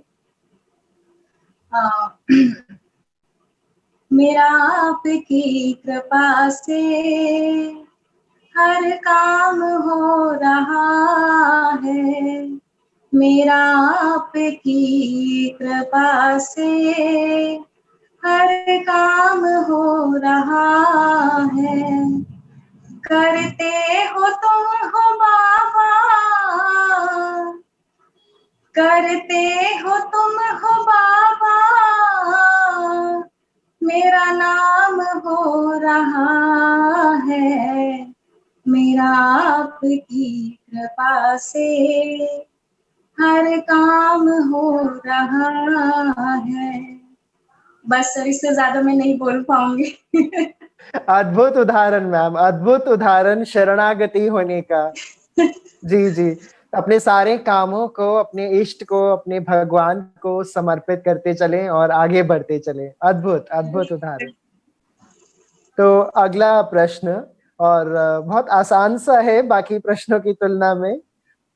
मेरा आपकी कृपा से हर काम हो रहा है, मेरा आपकी कृपा से हर काम हो रहा है। करते हो तुम हो बाबा, करते हो तुम हो बाबा, मेरा नाम हो रहा है, मेरा आपकी कृपा से हर काम हो रहा है। बस सर, इससे ज्यादा मैं नहीं बोल पाऊंगी। अद्भुत उदाहरण मैम, अद्भुत उदाहरण शरणागति होने का। जी जी, अपने सारे कामों को, अपने इष्ट को, अपने भगवान को समर्पित करते चलें और आगे बढ़ते चलें। अद्भुत अद्भुत उदाहरण। तो अगला प्रश्न, और बहुत आसान सा है बाकी प्रश्नों की तुलना में।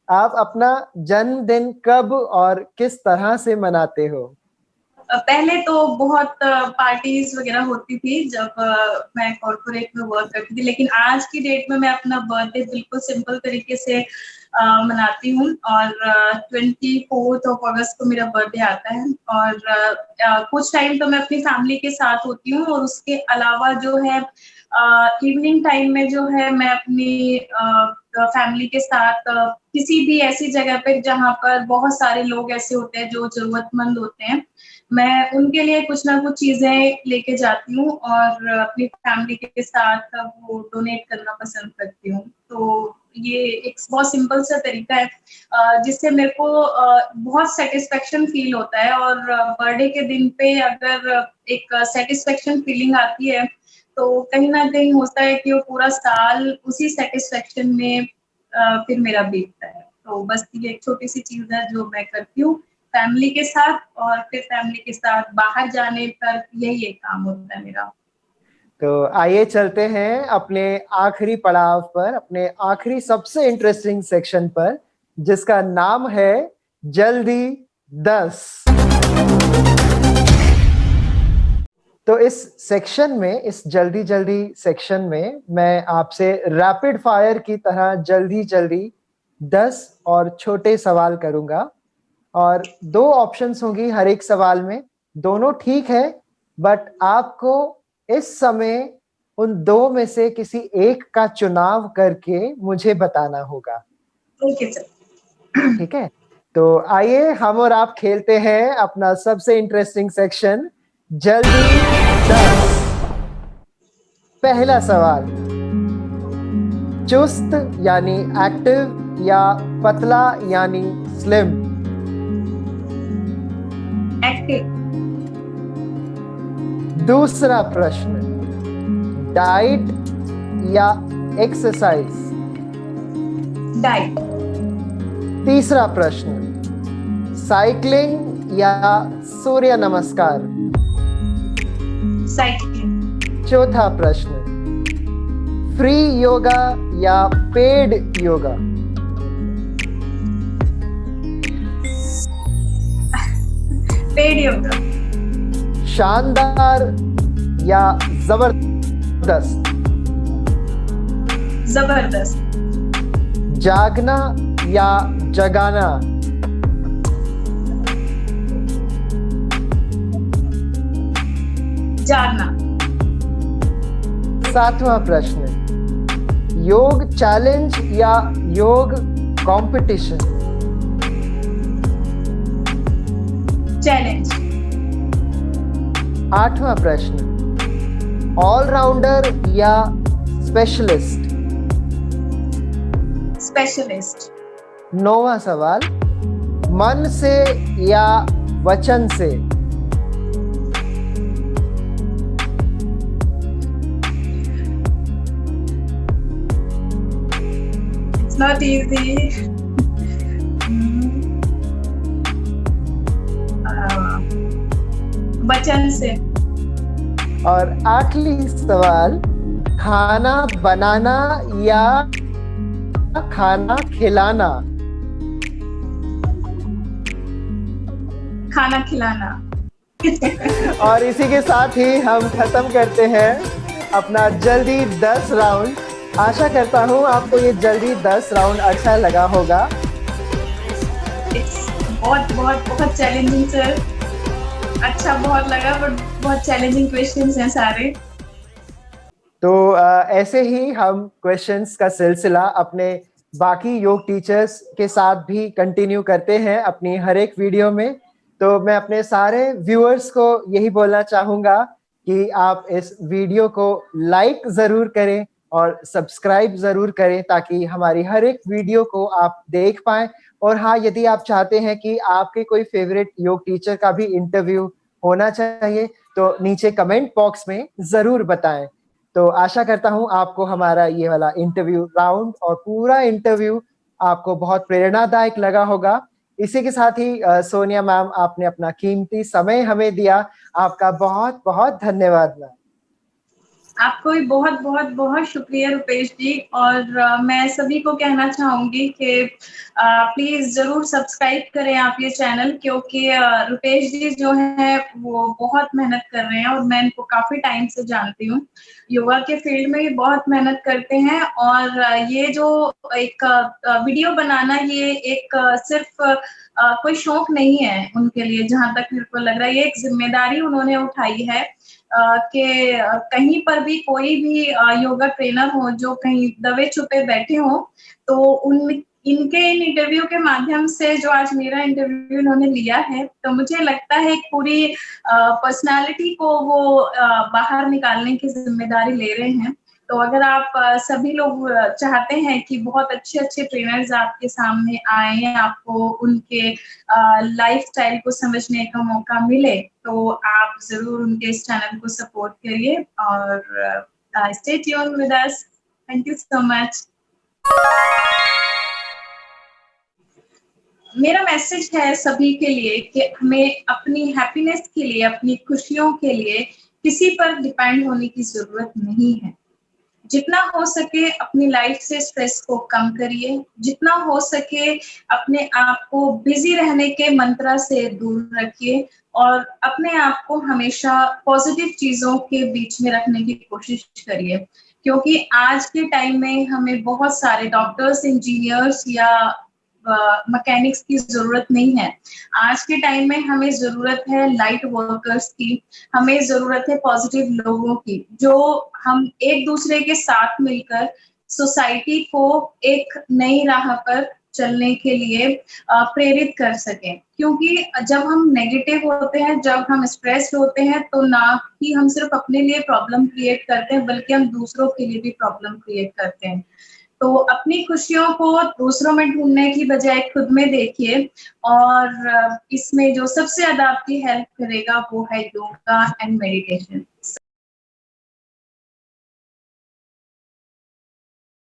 आप अपना जन्मदिन कब और किस तरह से मनाते हो? पहले तो बहुत पार्टीज वगैरह होती थी जब मैं कॉर्पोरेट में वर्क करती थी, लेकिन आज की डेट में मैं अपना बर्थडे बिल्कुल सिंपल तरीके से मनाती हूँ। और 24 अगस्त को मेरा बर्थडे आता है, और कुछ टाइम तो मैं अपनी फैमिली के साथ होती हूँ, और उसके अलावा जो है इवनिंग टाइम में जो है मैं अपनी फैमिली के साथ किसी भी ऐसी जगह पे जहाँ पर बहुत सारे लोग ऐसे होते हैं जो जरूरतमंद होते हैं, मैं उनके लिए कुछ ना कुछ चीजें लेके जाती हूँ, और अपनी फैमिली के साथ वो डोनेट करना पसंद करती हूँ। तो ये एक बहुत सिंपल सा तरीका है जिससे मेरे को बहुत सेटिस्फेक्शन फील होता है, और बर्थडे के दिन पे अगर एक सेटिस्फेक्शन फीलिंग आती है तो कहीं ना कहीं होता है कि वो पूरा साल उसी सेटिस्फेक्शन में फिर मेरा बीतता है। तो बस ये एक छोटी सी चीज है जो मैं करती हूँ फैमिली के साथ, और फिर फैमिली के साथ बाहर जाने पर यही एक काम होता है मेरा। तो आइए चलते हैं अपने आखिरी पड़ाव पर, अपने आखिरी सबसे इंटरेस्टिंग सेक्शन पर, जिसका नाम है जल्दी 10। तो इस सेक्शन में, इस जल्दी जल्दी सेक्शन में, मैं आपसे रैपिड फायर की तरह जल्दी जल्दी 10 और छोटे सवाल करूंगा, और 2 ऑप्शंस होंगी हर एक सवाल में। दोनों ठीक है, बट आपको इस समय उन 2 में से किसी एक का चुनाव करके मुझे बताना होगा। ठीक है? तो आइए हम और आप खेलते हैं अपना सबसे इंटरेस्टिंग सेक्शन जल्दी 10। पहला सवाल, चुस्त यानी एक्टिव या पतला यानी स्लिम? एक्टिव। दूसरा प्रश्न, डाइट या एक्सरसाइज? डाइट। तीसरा प्रश्न, साइकिलिंग या सूर्य नमस्कार? साइकिलिंग। चौथा प्रश्न, फ्री योगा या पेड योगा? पेड योगा। शानदार या जबरदस्त? जबरदस्त। जागना या जगाना? जागना। 7वां प्रश्न, योग चैलेंज या योग कंपटीशन? चैलेंज। 8वां प्रश्न, ऑलराउंडर या स्पेशलिस्ट? स्पेशलिस्ट। 9वां सवाल, मन से या वचन से? It's not easy. वचन से। और आखिरी सवाल, खाना बनाना या खाना खिलाना? खाना खिलाना। और इसी के साथ ही हम खत्म करते हैं अपना जल्दी 10 राउंड। आशा करता हूँ आपको ये जल्दी 10 राउंड अच्छा लगा होगा। बहुत बहुत बहुत चैलेंजिंग सर, अच्छा बहुत लगा, बट बहुत चैलेंजिंग क्वेश्चंस हैं सारे। तो ऐसे ही हम क्वेश्चंस का सिलसिला अपने बाकी योग टीचर्स के साथ भी कंटिन्यू करते हैं अपनी हर एक वीडियो में। तो मैं अपने सारे व्यूअर्स को यही बोलना चाहूंगा कि आप इस वीडियो को लाइक जरूर करें और सब्सक्राइब जरूर करें ताकि हमारी हर एक वीडियो को आप देख पाएं। और हाँ, यदि आप चाहते हैं कि आपके कोई फेवरेट योग टीचर का भी इंटरव्यू होना चाहिए तो नीचे कमेंट बॉक्स में जरूर बताएं। तो आशा करता हूं आपको हमारा ये वाला इंटरव्यू राउंड और पूरा इंटरव्यू आपको बहुत प्रेरणादायक लगा होगा। इसी के साथ ही सोनिया मैम, आपने अपना कीमती समय हमें दिया, आपका बहुत बहुत धन्यवाद मैम। आपको भी बहुत बहुत बहुत शुक्रिया रुपेश जी। और मैं सभी को कहना चाहूंगी कि प्लीज जरूर सब्सक्राइब करें आप ये चैनल, क्योंकि रुपेश जी जो है वो बहुत मेहनत कर रहे हैं और मैं इनको काफी टाइम से जानती हूँ। योगा के फील्ड में ये बहुत मेहनत करते हैं और ये जो एक वीडियो बनाना, ये एक सिर्फ कोई शौक नहीं है उनके लिए, जहां तक मेरे को लग रहा है ये एक जिम्मेदारी उन्होंने उठाई है कि कहीं पर भी कोई भी योगा ट्रेनर हो जो कहीं दबे छुपे बैठे हो, तो इनके इन इंटरव्यू के माध्यम से, जो आज मेरा इंटरव्यू इन्होंने लिया है, तो मुझे लगता है एक पूरी पर्सनालिटी को वो बाहर निकालने की जिम्मेदारी ले रहे हैं। तो अगर आप सभी लोग चाहते हैं कि बहुत अच्छे अच्छे ट्रेनर्स आपके सामने आए, आपको उनके लाइफस्टाइल को समझने का मौका मिले, तो आप जरूर उनके इस चैनल को सपोर्ट करिए और stay tuned with us. Thank you so much. मेरा मैसेज है सभी के लिए कि हमें अपनी हैप्पीनेस के लिए, अपनी खुशियों के लिए किसी पर डिपेंड होने की जरूरत नहीं है। जितना हो सके अपनी लाइफ से स्ट्रेस को कम करिए, जितना हो सके अपने आप को बिजी रहने के मंत्रा से दूर रखिए और अपने आप को हमेशा पॉजिटिव चीजों के बीच में रखने की कोशिश करिए, क्योंकि आज के टाइम में हमें बहुत सारे डॉक्टर्स, इंजीनियर्स या मैकेनिक्स की जरूरत नहीं है। आज के टाइम में हमें जरूरत है लाइट वर्कर्स की, हमें जरूरत है पॉजिटिव लोगों की, जो हम एक दूसरे के साथ मिलकर सोसाइटी को एक नई राह पर चलने के लिए प्रेरित कर सकें। क्योंकि जब हम नेगेटिव होते हैं, जब हम स्ट्रेस्ड होते हैं, तो ना ही हम सिर्फ अपने लिए प्रॉब्लम क्रिएट करते हैं, बल्कि हम दूसरों के लिए भी प्रॉब्लम क्रिएट करते हैं। तो अपनी खुशियों को दूसरों में ढूंढने की बजाय खुद में देखिए, और इसमें जो सबसे ज्यादा आपकी हेल्प करेगा वो है योगा एंड मेडिटेशन।